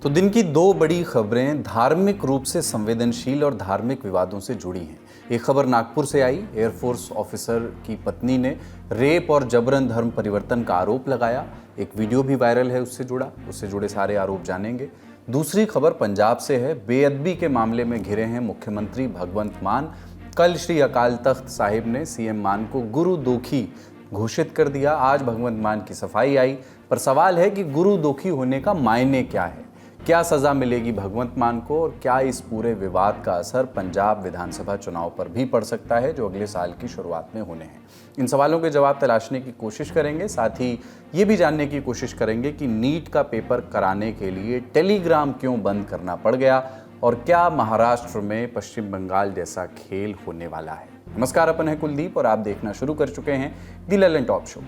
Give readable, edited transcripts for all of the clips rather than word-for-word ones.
तो दिन की दो बड़ी खबरें धार्मिक रूप से संवेदनशील और धार्मिक विवादों से जुड़ी हैं। एक खबर नागपुर से आई। एयरफोर्स ऑफिसर की पत्नी ने रेप और जबरन धर्म परिवर्तन का आरोप लगाया। एक वीडियो भी वायरल है उससे जुड़े सारे आरोप जानेंगे। दूसरी खबर पंजाब से है। बेअदबी के मामले में घिरे हैं मुख्यमंत्री भगवंत मान। कल श्री अकाल तख्त साहिब ने सीएम मान को गुरु दोखी घोषित कर दिया। आज भगवंत मान की सफाई आई, पर सवाल है कि गुरु दोखी होने का मायने क्या है, क्या सजा मिलेगी भगवंत मान को, और क्या इस पूरे विवाद का असर पंजाब विधानसभा चुनाव पर भी पड़ सकता है जो अगले साल की शुरुआत में होने हैं। इन सवालों के जवाब तलाशने की कोशिश करेंगे। साथ ही ये भी जानने की कोशिश करेंगे कि नीट का पेपर कराने के लिए टेलीग्राम क्यों बंद करना पड़ गया, और क्या महाराष्ट्र में पश्चिम बंगाल जैसा खेल होने वाला है। नमस्कार, अपन है कुलदीप और आप देखना शुरू कर चुके हैं the Lalan top show.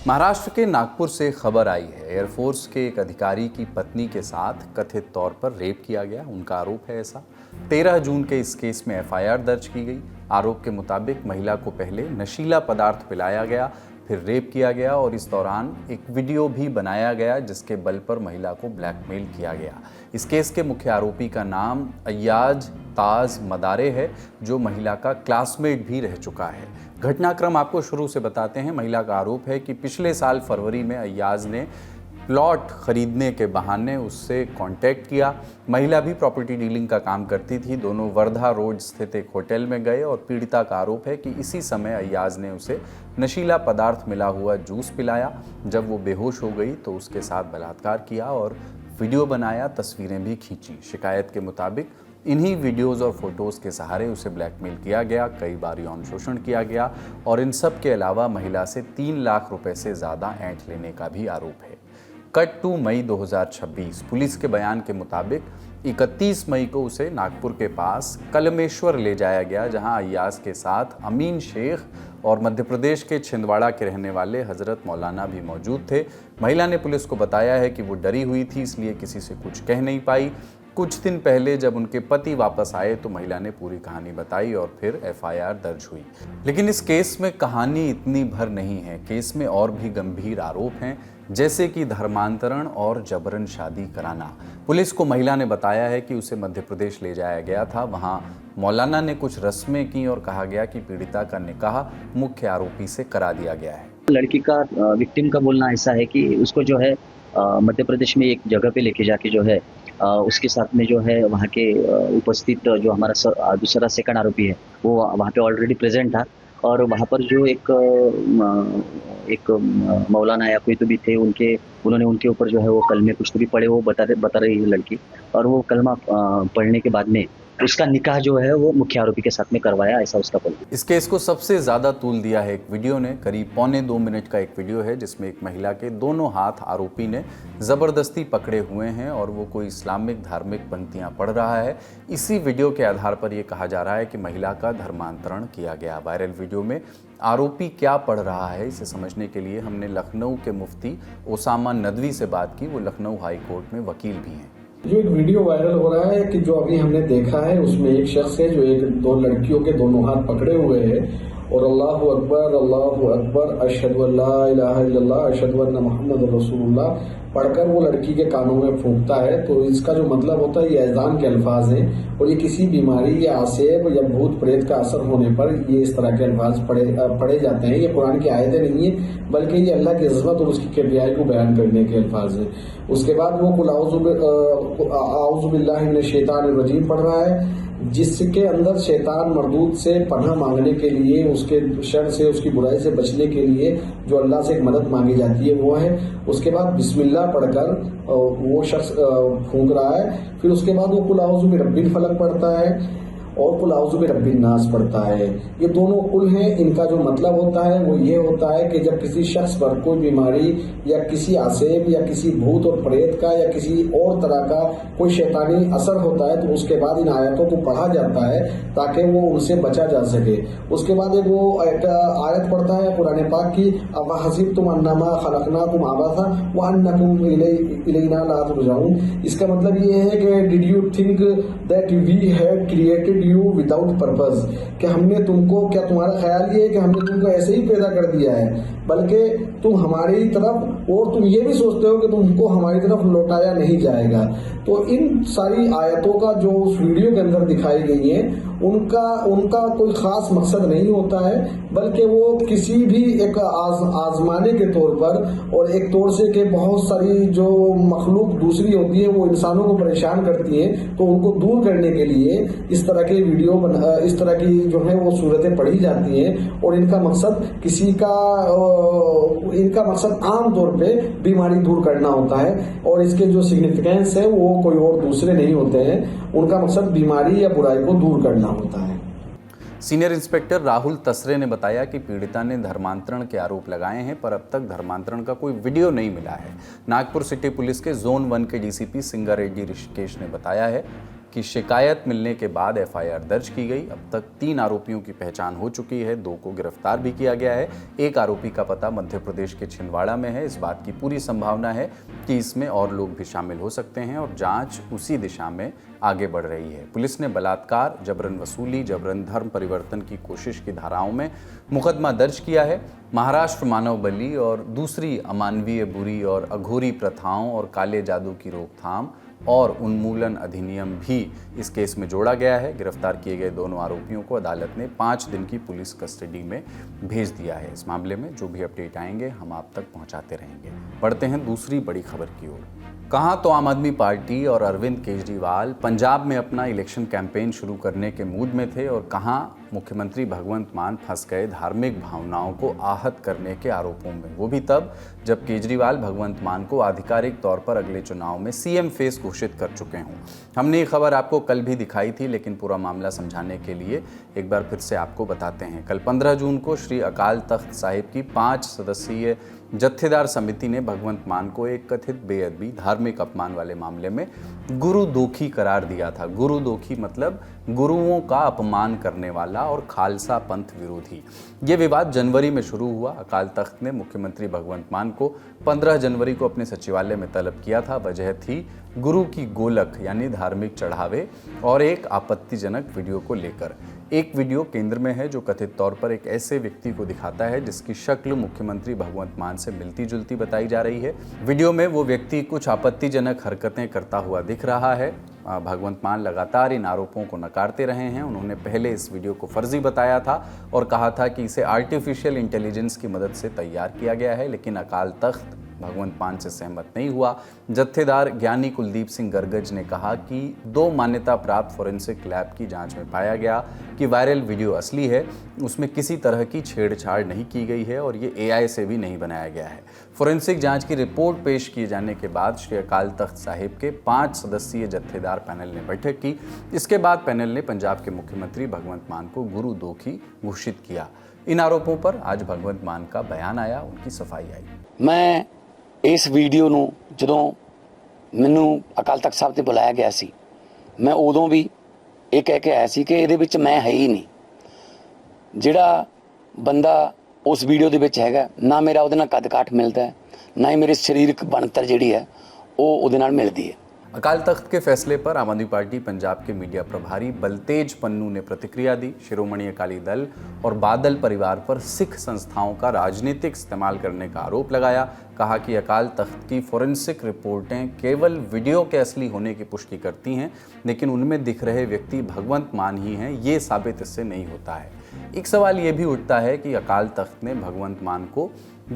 Maharashtra के नागपुर से खबर आई है। एयरफोर्स के एक अधिकारी की पत्नी के साथ कथित तौर पर रेप किया गया, उनका आरोप है ऐसा। 13 जून के इस केस में एफआईआर दर्ज की गई। आरोप के मुताबिक महिला को पहले नशीला पदार्थ पिलाया गया, फिर रेप किया गया और इस दौरान एक वीडियो भी बनाया गया जिसके बल पर महिला को ब्लैकमेल किया गया। इस केस के मुख्य आरोपी का नाम अय्याज ताज मदारे है, जो महिला का क्लासमेट भी रह चुका है। घटनाक्रम आपको शुरू से बताते हैं। महिला का आरोप है कि पिछले साल फरवरी में अय्याज ने प्लॉट खरीदने के बहाने उससे कांटेक्ट किया। महिला भी प्रॉपर्टी डीलिंग का काम करती थी। दोनों वर्धा रोड स्थित एक होटल में गए और पीड़िता का आरोप है कि इसी समय अय्याज ने उसे नशीला पदार्थ मिला हुआ जूस पिलाया। जब वो बेहोश हो गई तो उसके साथ बलात्कार किया और वीडियो बनाया, तस्वीरें भी खींची। शिकायत के मुताबिक इन्हीं वीडियोज़ और फोटोज़ के सहारे उसे ब्लैकमेल किया गया, कई बार यौन शोषण किया गया और इन सब के अलावा महिला से 3 लाख रुपए से ज़्यादा ऐंठ लेने का भी आरोप है। Cut to May 2026। पुलिस के बयान के मुताबिक 31 मई को उसे नागपुर के पास कलमेश्वर ले जाया गया, जहां अय्याज के साथ अमीन शेख और मध्य प्रदेश के छिंदवाड़ा के रहने वाले हजरत मौलाना भी मौजूद थे। महिला ने पुलिस को बताया है कि वो डरी हुई थी, इसलिए किसी से कुछ कह नहीं पाई। कुछ दिन पहले जब उनके पति वापस आए तो महिला ने पूरी कहानी बताई और फिर एफआईआर दर्ज हुई। लेकिन इस केस में कहानी इतनी भर नहीं है। केस में और भी गंभीर आरोप हैं, जैसे कि धर्मांतरण और जबरन शादी कराना। पुलिस को महिला ने बताया है कि उसे मध्य प्रदेश ले जाया गया था। वहां मौलाना ने कुछ रस्में की और कहा गया कि पीड़िता का निकाह मुख्य आरोपी से करा दिया गया है। लड़की का विक्टिम का बोलना ऐसा है कि उसको जो है मध्य प्रदेश में एक जगह पे लेके जाके जो है उसके साथ में जो है वहाँ के उपस्थित जो हमारा दूसरा सेकंड आरोपी है वो वहाँ पे ऑलरेडी प्रेजेंट था, और वहाँ पर जो एक मौलाना या कोई तो भी थे, उन्होंने उनके ऊपर जो है वो कलमे कुछ तो भी पढ़े, वो बता रही है लड़की, और वो कलमा पढ़ने के बाद में उसका निकाह जो है वो मुख्य आरोपी के साथ में करवाया, ऐसा उसका बोलना। इस केस को सबसे ज्यादा तूल दिया है एक वीडियो ने। करीब 1.25 मिनट का एक वीडियो है जिसमें एक महिला के दोनों हाथ आरोपी ने जबरदस्ती पकड़े हुए हैं और वो कोई इस्लामिक धार्मिक पंक्तियां पढ़ रहा है। इसी वीडियो के आधार पर यह कहा जा रहा है कि महिला का धर्मांतरण किया गया। वायरल वीडियो में आरोपी क्या पढ़ रहा है, इसे समझने के लिए हमने लखनऊ के मुफ्ती ओसामा नदवी से बात की। वो लखनऊ हाई कोर्ट में वकील भी हैं। जो एक वीडियो वायरल हो रहा है कि जो अभी हमने देखा है, उसमें एक शख्स है जो दो लड़कियों के दोनों हाथ पकड़े हुए हैं और अल्लाहु अकबर अशहदु अल्ला इलाहा इल्लल्लाह अशहदु अन्ना मुहम्मद रसूलुल्लाह पढ़कर वो लड़की के कानों में फूंकता है। तो इसका जो मतलब होता है, ये अज़ान के अल्फाज हैं और ये किसी बीमारी या आसेब या भूत प्रेत का असर होने पर ये इस तरह के अल्फाज पढ़े जाते हैं। ये कुरान की आयतें नहीं है, बल्कि ये अल्लाह की इज़्ज़त और उसकी किबरियाई को बयान करने के अल्फाज हैं। उसके बाद वो कुल आऊज़ु बिल्लाहि मिनश शैतानिर रजीम पढ़ रहा है, जिसके अंदर शैतान मरदूद से पनाह मांगने के लिए, उसके शर से, उसकी बुराई से बचने के लिए जो अल्लाह से एक मदद मांगी जाती है वो है। उसके बाद बिस्मिल्लाह पढ़कर वो शख्स फूंक रहा है। फिर उसके बाद वो कुल आऊज़ु बिरब्बिल फलक पढ़ता है और कुल आऊज़ु बिरब्बिन नास पढ़ता है। ये दोनों कुल हैं। इनका जो मतलब होता है वो ये होता है कि जब किसी शख्स पर कोई बीमारी या किसी आसेब या किसी भूत और प्रेत का या किसी और तरह का कोई शैतानी असर होता है तो उसके बाद इन आयतों को पढ़ा जाता है ताकि वो उनसे बचा जा सके। उसके बाद एक वो आयत पढ़ता है कुरान पाक की, अवहसिबतुम अन्नमा खलकनाकुम आबासा व अन्नकुम इलैना ला तुरजाऊन। इसका मतलब ये है कि did you think that we had created you without purpose, कि हमने तुमको, क्या तुम्हारा ख्याल ये है कि हमने तुमको ऐसे ही पैदा कर दिया है, बल्कि तुम हमारी तरफ, और तुम ये भी सोचते हो कि तुमको हमारी तरफ लौटाया नहीं जाएगा। तो इन सारी आयतों का जो उस वीडियो के अंदर दिखाई गई है, उनका कोई खास मकसद नहीं होता है, बल्कि वो किसी भी एक आजमाने के तौर पर, और एक तौर से कि बहुत सारी जो मखलूक दूसरी होती है वो इंसानों को परेशान करती है, तो उनको दूर करने के लिए इस तरह के वीडियो इस तरह की जो है वो सूरतें पढ़ी जाती हैं। और इनका मकसद आम तौर पे बीमारी दूर करना होता है, और इसके जो सिग्निफिकेंस है वो कोई और दूसरे नहीं होते हैं, उनका मकसद बीमारी या बुराई को दूर करना होता है। सीनियर इंस्पेक्टर राहुल तसरे ने बताया कि पीड़िता ने धर्मांतरण के आरोप लगाए हैं, पर अब तक धर्मांतरण का कोई वीडियो नहीं मिला है। नागपुर सिटी पुलिस के जोन 1 के डीसीपी सिंगारेड्डी ऋषिकेश ने बताया है कि शिकायत मिलने के बाद एफआईआर दर्ज की गई। अब तक 3 आरोपियों की पहचान हो चुकी है, 2 को गिरफ्तार भी किया गया है। एक आरोपी का पता मध्य प्रदेश के छिंदवाड़ा में है। इस बात की पूरी संभावना है कि इसमें और लोग भी शामिल हो सकते हैं और जांच उसी दिशा में आगे बढ़ रही है। पुलिस ने बलात्कार, जबरन वसूली, जबरन धर्म परिवर्तन की कोशिश की धाराओं में मुकदमा दर्ज किया है। महाराष्ट्र मानव बलि और दूसरी अमानवीय, बुरी और अघोरी प्रथाओं और काले जादू की रोकथाम और उन्मूलन अधिनियम भी इस केस में जोड़ा गया है। गिरफ्तार किए गए दोनों आरोपियों को अदालत ने 5 दिन की पुलिस कस्टडी में भेज दिया है। इस मामले में जो भी अपडेट आएंगे हम आप तक पहुंचाते रहेंगे। बढ़ते हैं दूसरी बड़ी खबर की ओर। कहाँ तो आम आदमी पार्टी और अरविंद केजरीवाल पंजाब में अपना इलेक्शन कैंपेन शुरू करने के मूड में थे, और कहाँ मुख्यमंत्री भगवंत मान फंस गए धार्मिक भावनाओं को आहत करने के आरोपों में, वो भी तब जब केजरीवाल भगवंत मान को आधिकारिक तौर पर अगले चुनाव में सीएम फेस घोषित कर चुके हों। हमने ये खबर आपको कल भी दिखाई थी, लेकिन पूरा मामला समझाने के लिए एक बार फिर से आपको बताते हैं। कल 15 जून को श्री अकाल तख्त साहिब की 5 सदस्यीय जत्थेदार समिति ने भगवंत मान को एक कथित बेअदबी, धार्मिक अपमान वाले मामले में गुरुदोखी करार दिया था। गुरुदोखी मतलब गुरुओं का अपमान करने वाला और खालसा पंथ विरोधी। ये विवाद जनवरी में शुरू हुआ। अकाल तख्त ने मुख्यमंत्री भगवंत मान को 15 जनवरी को अपने सचिवालय में तलब किया था। वजह थी गुरु की गोलक यानी धार्मिक चढ़ावे और एक आपत्तिजनक वीडियो को लेकर। एक वीडियो केंद्र में है जो कथित तौर पर एक ऐसे व्यक्ति को दिखाता है जिसकी शक्ल मुख्यमंत्री भगवंत मान से मिलती जुलती बताई जा रही है। वीडियो में वो व्यक्ति कुछ आपत्तिजनक हरकतें करता हुआ दिख रहा है। भगवंत मान लगातार इन आरोपों को नकारते रहे हैं। उन्होंने पहले इस वीडियो को फर्जी बताया था और कहा था कि इसे आर्टिफिशियल इंटेलिजेंस की मदद से तैयार किया गया है, लेकिन अकाल तख्त भगवंत मान से सहमत नहीं हुआ। जत्थेदार ज्ञानी कुलदीप सिंह गर्गज ने कहा कि 2 मान्यता प्राप्त फोरेंसिक लैब की जांच में पाया गया कि वायरल वीडियो असली है, उसमें किसी तरह की छेड़छाड़ नहीं की गई है और ये एआई से भी नहीं बनाया गया है। फोरेंसिक जांच की रिपोर्ट पेश किए जाने के बाद श्री अकाल तख्त साहिब के 5 सदस्यीय जत्थेदार पैनल ने बैठक की। इसके बाद पैनल ने पंजाब के मुख्यमंत्री भगवंत मान को गुरुदोखी घोषित किया। इन आरोपों पर आज भगवंत मान का बयान आया, उनकी सफाई आई। मैं इस वीडियो ਨੂੰ ਜਦੋਂ ਮੈਨੂੰ ਅਕਾਲ ਤਖਤ ਸਾਹਿਬ ਤੇ ਬੁਲਾਇਆ ਗਿਆ ਸੀ, ਮੈਂ ਉਦੋਂ ਵੀ ਇਹ ਕਹਿ ਕੇ ਆਇਆ ਸੀ ਕਿ ਇਹਦੇ ਵਿੱਚ ਮੈਂ ਹੈ ਹੀ ਨਹੀਂ। ਜਿਹੜਾ ਬੰਦਾ ਉਸ ਵੀਡੀਓ ਦੇ ਵਿੱਚ ਹੈਗਾ, ਨਾ ਮੇਰਾ ਉਹਦੇ ਨਾਲ ਕੱਦ ਕਾਠ ਮਿਲਦਾ ਹੈ, ਨਾ ਹੀ ਮੇਰੇ ਸਰੀਰਕ ਬਣਤਰ ਜਿਹੜੀ ਹੈ ਉਹ ਉਹਦੇ ਨਾਲ ਮਿਲਦੀ ਹੈ। अकाल तख्त के फैसले पर आम आदमी पार्टी पंजाब के मीडिया प्रभारी बलतेज पन्नू ने प्रतिक्रिया दी। शिरोमणि अकाली दल और बादल परिवार पर सिख संस्थाओं का राजनीतिक इस्तेमाल करने का आरोप लगाया। कहा कि अकाल तख्त की फोरेंसिक रिपोर्टें केवल वीडियो के असली होने की पुष्टि करती हैं, लेकिन उनमें दिख रहे व्यक्ति भगवंत मान ही हैं, ये साबित इससे नहीं होता है। एक सवाल ये भी उठता है कि अकाल तख्त ने भगवंत मान को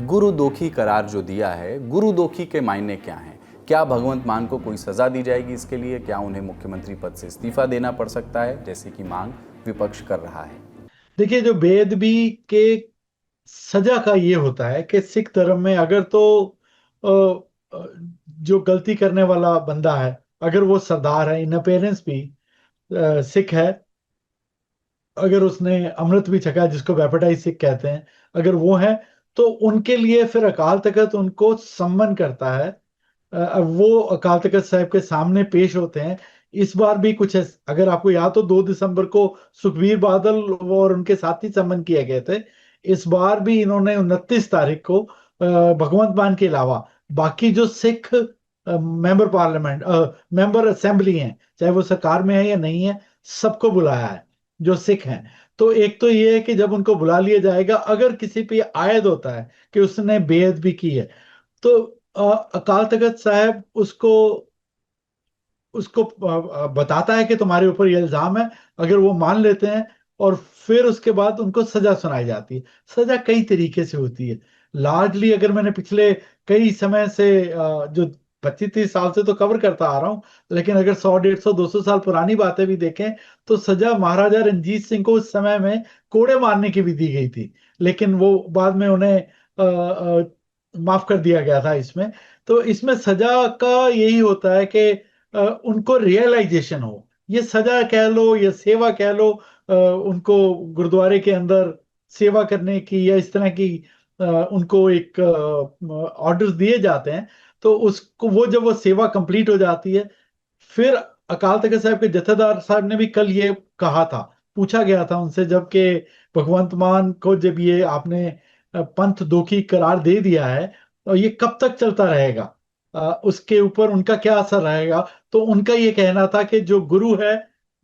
गुरुदोखी करार जो दिया है, गुरुदोखी के मायने क्या हैं? क्या भगवंत मान को कोई सजा दी जाएगी इसके लिए? क्या उन्हें मुख्यमंत्री पद से इस्तीफा देना पड़ सकता है, जैसे कि मांग विपक्ष कर रहा है? देखिए, जो बेअदबी के सजा का ये होता है कि सिख धर्म में अगर तो जो गलती करने वाला बंदा है, अगर वो सरदार है, इन अपीयरेंस भी सिख है, अगर उसने अमृत भी छका जिसको बैप्टाइज सिख कहते हैं, अगर वो है तो उनके लिए फिर अकाल तख्त उनको सम्मन करता है। वो अकाल तख्त साहब के सामने पेश होते हैं। इस बार भी कुछ है, अगर आपको याद तो 2 दिसंबर को सुखबीर बादल और उनके साथी सम्मन किए गए थे। इस बार भी इन्होंने 29 तारीख को भगवंत मान के अलावा बाकी जो Sikh member parliament, member assembly हैं, चाहे वो सरकार में है या नहीं है, सबको बुलाया है जो सिख हैं। तो एक तो ये है कि जब उनको बुला लिया जाएगा, अगर किसी पे आयद होता है कि उसने बेअदबी की है, तो अकाल तख्त साहब उसको उसको बताता है कि तुम्हारे ऊपर ये इल्जाम है। अगर वो मान लेते हैं, और फिर उसके बाद उनको सजा सुनाई जाती है। सजा कई तरीके से होती है। लार्जली अगर मैंने पिछले कई समय से जो 25-30 साल से तो कवर करता आ रहा हूं, लेकिन अगर 100, 150, 200 साल पुरानी बातें भी देखें, तो सजा महाराजा रंजीत सिंह को उस समय में कोड़े मारने की भी दी गई थी, लेकिन वो बाद में उन्हें माफ कर दिया गया था इसमें। तो इसमें सजा का यही होता है कि उनको रियलाइजेशन हो। ये सजा कह लो या सेवा कह लो, उनको गुरुद्वारे के अंदर सेवा करने की या इस तरह की उनको एक ऑर्डर्स दिए जाते हैं। तो उसको वो जब वो सेवा कंप्लीट हो जाती है, फिर अकाल तख्त साहब के जत्थेदार साहब ने भी कल ये कहा था, पूछा गया था उनसे, जबकि भगवंत मान को जब ये आपने पंथ दोखी करार दे दिया है, तो ये कब तक चलता रहेगा, उसके ऊपर उनका क्या असर रहेगा। तो उनका ये कहना था कि जो गुरु है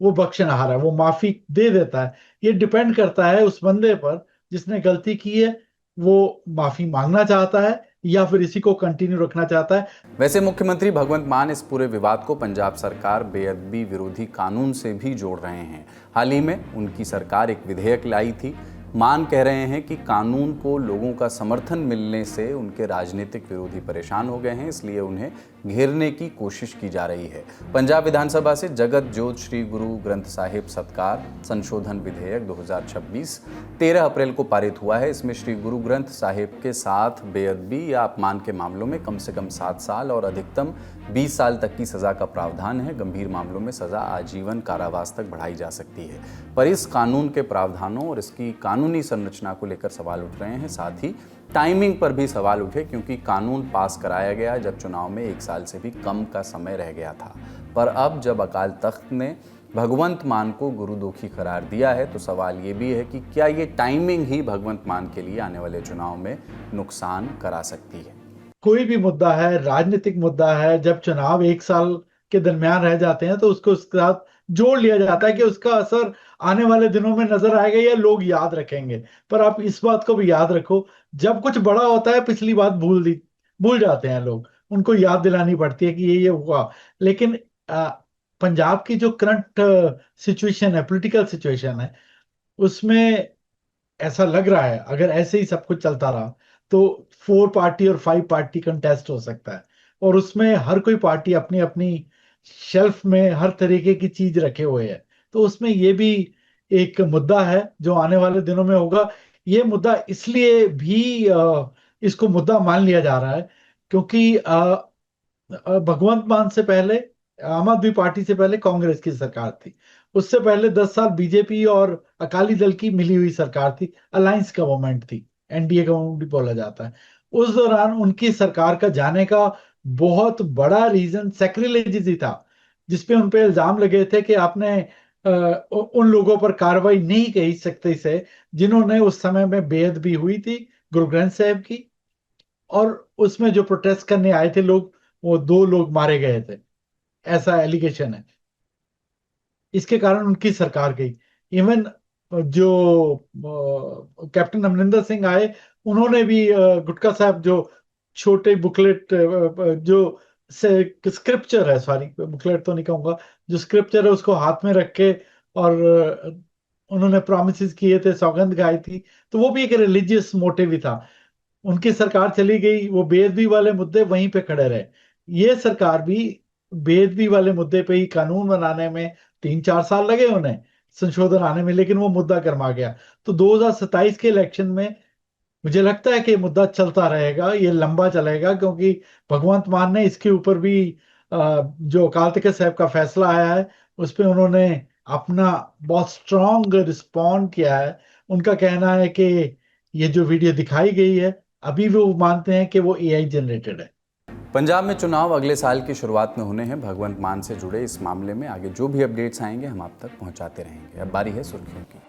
वो बख्शनहार है, वो माफी दे देता है। ये डिपेंड करता है उस बंदे पर जिसने गलती की है, वो माफी मांगना चाहता है या फिर इसी को कंटिन्यू रखना चाहता है। वैसे मुख्यमंत्री भगवंत मान इस पूरे विवाद को पंजाब सरकार बेअदबी विरोधी कानून से भी जोड़ रहे हैं। हाल ही में उनकी सरकार एक विधेयक लाई थी। मान कह रहे हैं कि कानून को लोगों का समर्थन मिलने से उनके राजनीतिक विरोधी परेशान हो गए हैं, इसलिए उन्हें घेरने की कोशिश की जा रही है। पंजाब विधानसभा से जगत जोत श्री गुरु ग्रंथ साहिब सत्कार संशोधन विधेयक 2026 13 अप्रैल को पारित हुआ है। इसमें श्री गुरु ग्रंथ साहिब के साथ बेअदबी या अपमान के मामलों में कम से कम 7 साल और अधिकतम 20 साल तक की सजा का प्रावधान है। गंभीर मामलों में सजा आजीवन कारावास तक बढ़ाई जा सकती है। पर इस कानून के प्रावधानों और इसकी कानूनी संरचना को लेकर सवाल उठ रहे हैं। साथ ही टाइमिंग पर भी सवाल उठे, क्योंकि कानून पास कराया गया जब चुनाव में 1 साल से भी कम का समय रह गया था। पर अब जब अकाल तख्त ने भगवंत मान को गुरुदोखी करार दिया है, तो सवाल ये भी है कि क्या ये टाइमिंग ही भगवंत मान के लिए आने वाले चुनाव में नुकसान करा सकती है। कोई भी मुद्दा है, राजनीतिक मुद्दा है, जब चुनाव 1 साल के दरमियान रह जाते हैं तो उसको उसके साथ जोड़ लिया जाता है कि उसका असर आने वाले दिनों में नजर आएगा या लोग याद रखेंगे। पर आप इस बात को भी याद रखो, जब कुछ बड़ा होता है पिछली बात भूल जाते हैं लोग, उनको याद दिलानी पड़ती है कि ये हुआ। लेकिन पंजाब की जो करंट सिचुएशन है, पॉलिटिकल सिचुएशन है, उसमें ऐसा लग रहा है अगर ऐसे ही सब कुछ चलता रहा तो 4 पार्टी और 5 पार्टी कंटेस्ट हो सकता है। और उसमें हर कोई पार्टी अपनी अपनी शेल्फ में हर तरीके की चीज रखे हुए है। तो उसमें ये भी एक मुद्दा है जो आने वाले दिनों में होगा। ये मुद्दा इसलिए भी इसको मुद्दा मान लिया जा रहा है क्योंकि भगवंत मान से पहले, आम आदमी पार्टी से पहले कांग्रेस की सरकार थी। उससे पहले 10 साल बीजेपी और अकाली दल की मिली हुई सरकार थी, अलायंस गवर्नमेंट थी, एनडीए गवर्नमेंट भी बोला जाता है। उस दौरान उनकी सरकार का जाने का बहुत बड़ा रीजन सैक्रिलेज ही था, जिसपे उन पे इल्जाम लगे थे कि आपने उन लोगों पर कार्रवाई नहीं कही सकते से जिन्होंने उस समय में बेअदबी हुई थी गुरु ग्रंथ साहिब की, और उसमें जो प्रोटेस्ट करने आए थे लोग, वो 2 लोग मारे गए थे, ऐसा एलिगेशन है। इसके कारण उनकी सरकार गई। इवन जो कैप्टन अमरिंदर सिंह आए, उन्होंने भी गुटका साहब जो छोटे बुकलेट जो स्क्रिप्चर है, सॉरी बुकलेट तो नहीं कहूंगा, जो स्क्रिप्चर है उसको हाथ में रख के, और उन्होंने प्रॉमिसेस किए थे, सौगंध गाई थी। तो वो भी एक रिलीजियस मोटिव ही था। उनकी सरकार चली गई, वो बेअदबी वाले मुद्दे वहीं पे खड़े रहे। ये सरकार भी बेअदबी वाले मुद्दे पे ही कानून बनाने में 3-4 साल लगे उन्हें, संशोधन आने में, लेकिन वो मुद्दा गर्मा गया। तो 2027 के इलेक्शन में मुझे लगता है कि मुद्दा चलता रहेगा, ये लंबा चलेगा, क्योंकि भगवंत मान ने इसके ऊपर भी जो अकाल तख्त साहब का फैसला आया है उस पर उन्होंने अपना बहुत स्ट्रांग रिस्पॉन्ड किया है। उनका कहना है कि ये जो वीडियो दिखाई गई है, अभी वो मानते हैं कि वो एआई जनरेटेड है। पंजाब में चुनाव अगले साल की शुरुआत में होने हैं। भगवंत मान से जुड़े इस मामले में आगे जो भी अपडेट्स आएंगे हम आप तक पहुंचाते रहेंगे। अब बारी है सुर्खियों की।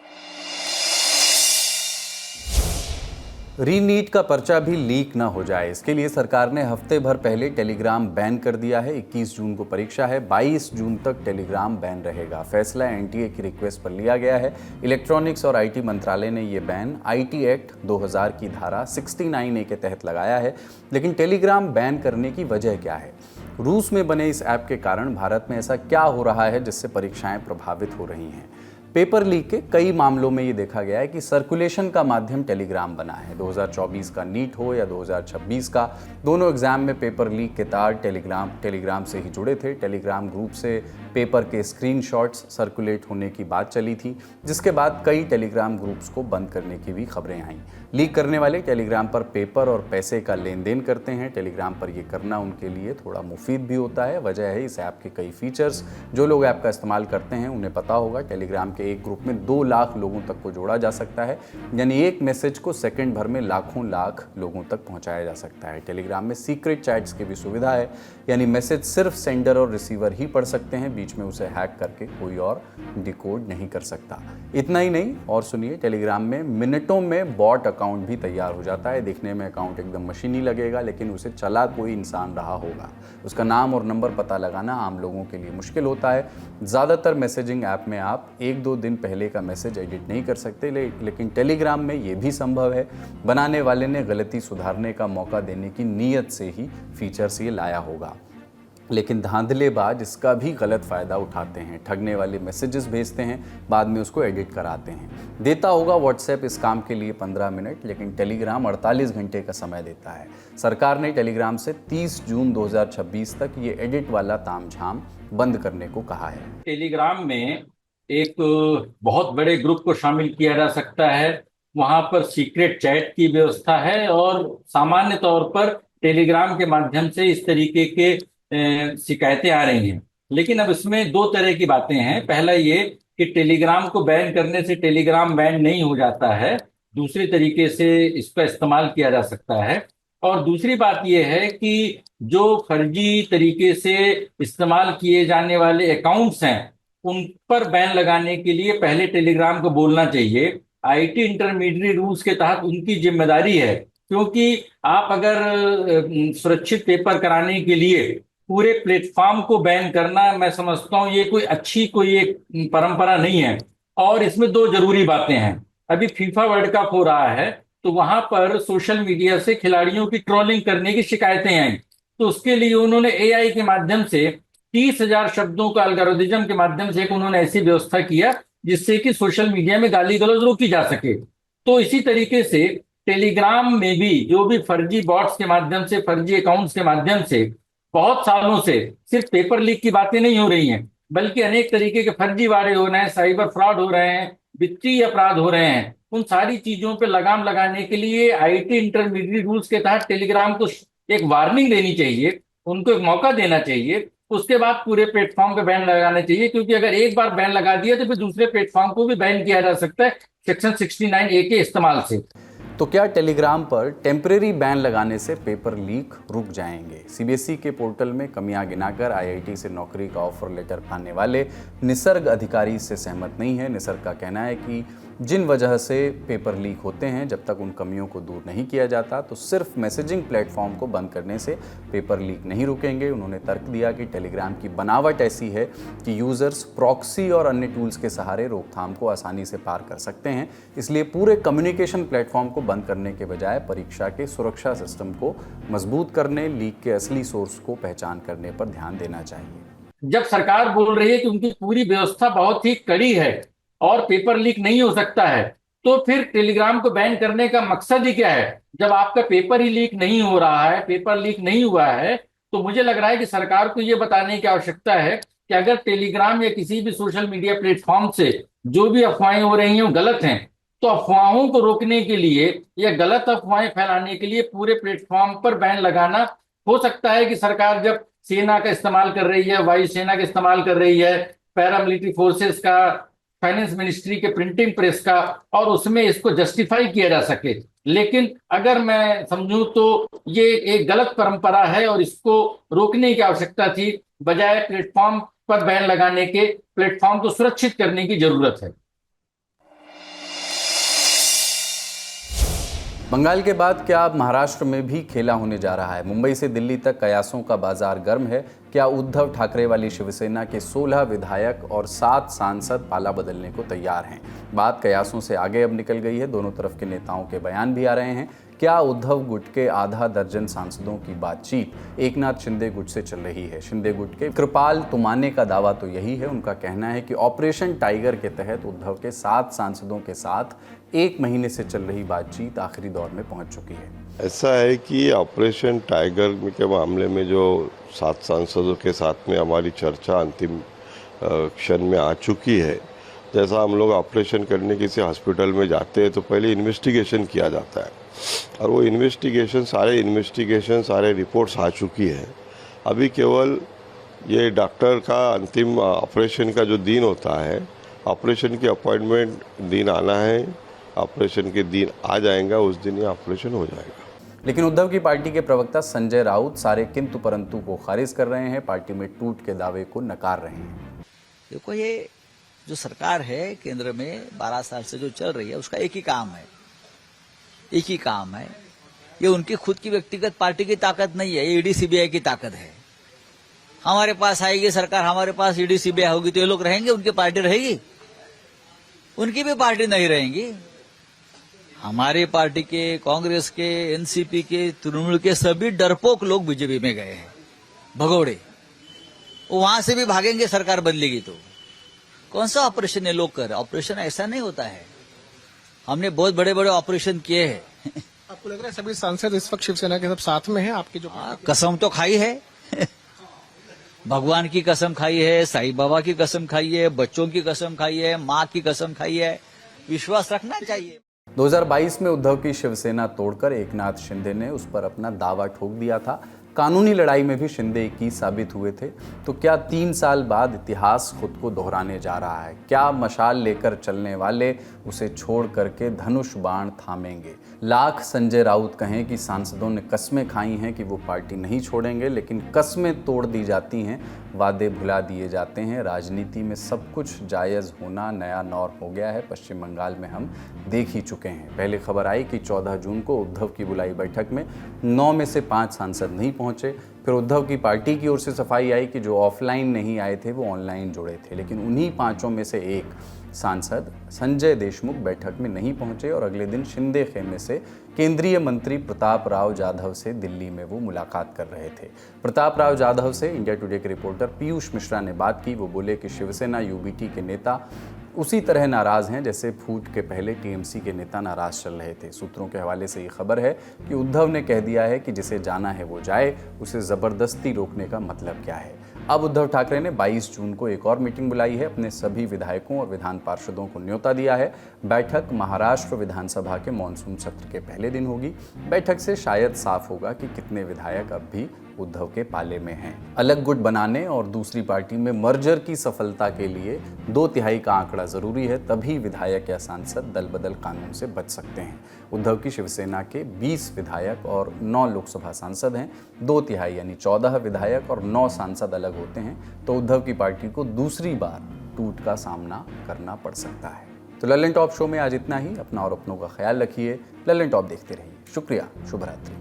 रीनीट का पर्चा भी लीक ना हो जाए, इसके लिए सरकार ने हफ्ते भर पहले टेलीग्राम बैन कर दिया है। 21 जून को परीक्षा है, 22 जून तक टेलीग्राम बैन रहेगा। फैसला एनटीए की रिक्वेस्ट पर लिया गया है। इलेक्ट्रॉनिक्स और आईटी मंत्रालय ने ये बैन आईटी एक्ट 2000 की धारा 69A के तहत लगाया है। लेकिन टेलीग्राम बैन करने की वजह क्या है? रूस में बने इस ऐप के कारण भारत में ऐसा क्या हो रहा है जिससे परीक्षाएं प्रभावित हो रही हैं? पेपर लीक के कई मामलों में ये देखा गया है कि सर्कुलेशन का माध्यम टेलीग्राम बना है। 2024 का नीट हो या 2026 का, दोनों एग्जाम में पेपर लीक के तार टेलीग्राम से ही जुड़े थे। टेलीग्राम ग्रुप से पेपर के स्क्रीनशॉट्स सर्कुलेट होने की बात चली थी, जिसके बाद कई टेलीग्राम ग्रुप्स को बंद करने की भी खबरें आईं। लीक करने वाले टेलीग्राम पर पेपर और पैसे का लेन देन करते हैं। टेलीग्राम पर ये करना उनके लिए थोड़ा मुफीद भी होता है। वजह है इस ऐप के कई फीचर्स। जो लोग ऐप का इस्तेमाल करते हैं उन्हें पता होगा टेलीग्राम के एक ग्रुप में 2 लाख लोगों तक को जोड़ा जा सकता है, यानी एक मैसेज को सेकंड भर में लाखों लाख लोगों तक पहुंचाया जा सकता है। टेलीग्राम में सीक्रेट चैट्स की भी सुविधा है, यानी मैसेज सिर्फ सेंडर और रिसीवर ही पढ़ सकते हैं, बीच में उसे हैक करके कोई और डिकोड नहीं कर सकता। इतना ही नहीं, और सुनिए, टेलीग्राम में मिनटों में बॉट अकाउंट भी तैयार हो जाता है। देखने में अकाउंट एकदम मशीनी लगेगा, लेकिन उसे चला कोई इंसान रहा होगा। उसका नाम और नंबर पता लगाना आम लोगों के लिए मुश्किल होता है। ज़्यादातर मैसेजिंग ऐप में आप 1-2 दिन पहले का मैसेज एडिट नहीं कर सकते, लेकिन टेलीग्राम में ये भी संभव है। बनाने वाले ने गलती सुधारने का मौका देने की नीयत से ही फीचर्स ये लाया होगा, लेकिन धांधलेबाज इसका भी गलत फ़ायदा उठाते हैं। ठगने वाले मैसेजेस भेजते हैं, बाद में उसको एडिट कराते हैं। देता होगा व्हाट्सएप इस काम के लिए 15 मिनट, लेकिन टेलीग्राम 48 घंटे का समय देता है। सरकार ने टेलीग्राम से 30 जून 2026 तक ये एडिट वाला तामझाम बंद करने को कहा है। टेलीग्राम में एक बहुत बड़े ग्रुप को शामिल किया जा सकता है। वहां पर सीक्रेट चैट की व्यवस्था है और सामान्य तौर पर टेलीग्राम के माध्यम से इस तरीके के शिकायतें आ रही हैं। लेकिन अब इसमें 2 तरह की बातें हैं। पहला ये कि टेलीग्राम को बैन करने से टेलीग्राम बैन नहीं हो जाता है, दूसरी तरीके से इसका इस्तेमाल किया जा सकता है। और दूसरी बात यह है कि जो फर्जी तरीके से इस्तेमाल किए जाने वाले अकाउंट्स हैं उन पर बैन लगाने के लिए पहले टेलीग्राम को बोलना चाहिए। आईटी इंटरमीडिएट रूल्स के तहत उनकी जिम्मेदारी है, क्योंकि आप अगर सुरक्षित पेपर कराने के लिए पूरे प्लेटफॉर्म को बैन करना, मैं समझता हूं ये कोई एक परंपरा नहीं है। और इसमें 2 जरूरी बातें हैं। अभी फीफा वर्ल्ड कप हो रहा है, तो वहां पर सोशल मीडिया से खिलाड़ियों की ट्रोलिंग करने की शिकायतें आई, तो उसके लिए उन्होंने एआई के माध्यम से 30,000 शब्दों का एल्गोरिथम के माध्यम से उन्होंने ऐसी व्यवस्था किया जिससे कि सोशल मीडिया में गाली गलौज रोकी जा सके। तो इसी तरीके से टेलीग्राम में भी जो भी फर्जी बॉट्स के माध्यम से, फर्जी अकाउंट्स के माध्यम से बहुत सालों से सिर्फ पेपर लीक की बातें नहीं हो रही हैं, बल्कि अनेक तरीके के फर्जीवाड़े हो रहे हैं, साइबर फ्रॉड हो रहे हैं, वित्तीय अपराध हो रहे हैं। उन सारी चीजों पे लगाम लगाने के लिए आईटी इंटरमीडिएट रूल्स के तहत टेलीग्राम को एक वार्निंग देनी चाहिए, उनको एक मौका देना चाहिए, उसके बाद पूरे प्लेटफॉर्म पे बैन लगाना चाहिए। क्योंकि अगर एक बार बैन लगा दिया तो फिर दूसरे प्लेटफॉर्म को भी बैन किया जा सकता है सेक्शन 69A के इस्तेमाल से। तो क्या टेलीग्राम पर टेम्परेरी बैन लगाने से पेपर लीक रुक जाएंगे? सीबीएसई के पोर्टल में कमियां गिनाकर आईआईटी से नौकरी का ऑफर लेटर पाने वाले निसर्ग अधिकारी इससे सहमत नहीं है। निसर्ग का कहना है कि जिन वजह से पेपर लीक होते हैं, जब तक उन कमियों को दूर नहीं किया जाता तो सिर्फ मैसेजिंग प्लेटफॉर्म को बंद करने से पेपर लीक नहीं रुकेंगे। उन्होंने तर्क दिया कि टेलीग्राम की बनावट ऐसी है कि यूजर्स प्रॉक्सी और अन्य टूल्स के सहारे रोकथाम को आसानी से पार कर सकते हैं, इसलिए पूरे कम्युनिकेशन प्लेटफॉर्म को बंद करने के बजाय परीक्षा के सुरक्षा सिस्टम को मजबूत करने, लीक के असली सोर्स को पहचान करने पर ध्यान देना चाहिए। जब सरकार बोल रही है कि उनकी पूरी व्यवस्था बहुत ही कड़ी है और पेपर लीक नहीं हो सकता है, तो फिर टेलीग्राम को बैन करने का मकसद ही क्या है? जब आपका पेपर ही लीक नहीं हो रहा है, पेपर लीक नहीं हुआ है, तो मुझे लग रहा है कि सरकार को यह बताने की आवश्यकता है कि अगर टेलीग्राम या किसी भी सोशल मीडिया प्लेटफॉर्म से जो भी अफवाहें हो रही हैं वो गलत हैं, तो अफवाहों को रोकने के लिए या गलत अफवाहें फैलाने के लिए पूरे प्लेटफॉर्म पर बैन लगाना, हो सकता है कि सरकार जब सेना का इस्तेमाल कर रही है, वायुसेना का इस्तेमाल कर रही है, पैरामिलिट्री फोर्सेस का, फाइनेंस मिनिस्ट्री के प्रिंटिंग प्रेस का, और उसमें इसको जस्टिफाई किया जा सके। लेकिन अगर मैं समझूं तो ये एक गलत परंपरा है और इसको रोकने की आवश्यकता थी, बजाय प्लेटफॉर्म पर बैन लगाने के प्लेटफॉर्म को सुरक्षित करने की जरूरत है। बंगाल के बाद क्या अब महाराष्ट्र में भी खेला होने जा रहा है? मुंबई से दिल्ली तक कयासों का बाजार गर्म है। क्या उद्धव ठाकरे वाली शिवसेना के 16 विधायक और 7 सांसद पाला बदलने को तैयार हैं? बात कयासों से आगे अब निकल गई है। दोनों तरफ के नेताओं के बयान भी आ रहे हैं। क्या उद्धव गुट के आधा दर्जन सांसदों की बातचीत एकनाथ शिंदे गुट से चल रही है? शिंदे गुट के कृपाल तुमाने का दावा तो यही है। उनका कहना है कि ऑपरेशन टाइगर के तहत उद्धव के 7 सांसदों के साथ 1 महीने से चल रही बातचीत आखिरी दौर में पहुंच चुकी है। ऐसा है कि ऑपरेशन टाइगर के मामले में जो 7 सांसदों के साथ में हमारी चर्चा अंतिम क्षण में आ चुकी है। जैसा हम लोग ऑपरेशन करने किसी हॉस्पिटल में जाते हैं तो पहले इन्वेस्टिगेशन किया जाता है और वो इन्वेस्टिगेशन सारे रिपोर्ट्स आ चुकी है। अभी केवल ये डॉक्टर का अंतिम ऑपरेशन का जो दिन होता है, ऑपरेशन की अपॉइंटमेंट दिन आना है, ऑपरेशन के दिन आ जाएगा, उस दिन ये ऑपरेशन हो जाएगा। लेकिन उद्धव की पार्टी के प्रवक्ता संजय राउत सारे किंतु परंतु को खारिज कर रहे हैं। पार्टी में टूट के दावे को नकार रहे हैं। देखो, ये जो सरकार है केंद्र में 12 साल से जो चल रही है, उसका एक ही काम है। ये उनकी खुद की व्यक्तिगत पार्टी की ताकत नहीं है, ये ईडी सीबीआई की ताकत है। हमारे पास आएगी सरकार, हमारे पास ईडी सीबीआई होगी तो ये लोग रहेंगे, उनकी पार्टी रहेगी? उनकी भी पार्टी नहीं रहेंगी। हमारी पार्टी के, कांग्रेस के, एनसीपी के, तृणमूल के सभी डरपोक लोग बीजेपी में गए हैं, भगोड़े। वो वहां से भी भागेंगे सरकार बदलेगी तो। कौन सा ऑपरेशन ये लोग कर रहे? ऑपरेशन ऐसा नहीं होता है। हमने बहुत बड़े बड़े ऑपरेशन किए हैं। आपको लग रहा है सभी सांसद इस वक्त शिवसेना के सब साथ में हैं आपकी जो कसम तो खाई है भगवान की कसम खाई है, साईं बाबा की कसम खाई है, बच्चों की कसम खाई है, माँ की कसम खाई है। विश्वास रखना चाहिए। 2022 में उद्धव की शिवसेना तोड़कर एकनाथ शिंदे ने उस पर अपना दावा ठोक दिया था। कानूनी लड़ाई में भी शिंदे 21 साबित हुए थे। तो क्या 3 साल बाद इतिहास खुद को दोहराने जा रहा है? क्या मशाल लेकर चलने वाले उसे छोड़ करके धनुष बाण थामेंगे? लाख संजय राउत कहें कि सांसदों ने कस्में खाई हैं कि वो पार्टी नहीं छोड़ेंगे, लेकिन कस्में तोड़ दी जाती हैं, वादे भुला दिए जाते हैं। राजनीति में सब कुछ जायज़ होना नया नॉर्म हो गया है। पश्चिम बंगाल में हम देख ही चुके हैं। पहले खबर आई कि 14 जून को उद्धव की बुलाई बैठक में 9 में से 5 सांसद नहीं पहुंचे। फिर उद्धव की पार्टी की ओर से सफाई आई कि जो ऑफलाइन नहीं आए थे वो ऑनलाइन जुड़े थे। लेकिन उन्हीं 5 में से एक सांसद संजय देशमुख बैठक में नहीं पहुंचे और अगले दिन शिंदे खेमे से केंद्रीय मंत्री प्रताप राव जाधव से दिल्ली में वो मुलाकात कर रहे थे। प्रताप राव जाधव से इंडिया टुडे के रिपोर्टर पीयूष मिश्रा ने बात की। वो बोले कि शिवसेना यूबीटी के नेता उसी तरह नाराज हैं जैसे फूट के पहले टीएमसी के नेता नाराज चल रहे थे। सूत्रों के हवाले से ये खबर है कि उद्धव ने कह दिया है कि जिसे जाना है वो जाए, उसे जबरदस्ती रोकने का मतलब क्या है। अब उद्धव ठाकरे ने 22 जून को एक और मीटिंग बुलाई है। अपने सभी विधायकों और विधान पार्षदों को न्योता दिया है। बैठक महाराष्ट्र विधानसभा के मॉनसून सत्र के पहले दिन होगी। बैठक से शायद साफ होगा कि कितने विधायक अब भी उद्धव के पाले में हैं। अलग गुट बनाने और दूसरी पार्टी में मर्जर की सफलता के लिए 2/3 का आंकड़ा जरूरी है, तभी विधायक या सांसद दल बदल कानून से बच सकते हैं। उद्धव की शिवसेना के 20 विधायक और 9 लोकसभा सांसद हैं। 2/3 यानी 14 विधायक और 9 सांसद अलग होते हैं तो उद्धव की पार्टी को दूसरी बार टूट का सामना करना पड़ सकता है। तो ललन टॉप शो में आज इतना ही। अपना और अपनों का ख्याल रखिए। ललन टॉप देखते रहिए। शुक्रिया। शुभ रात्रि।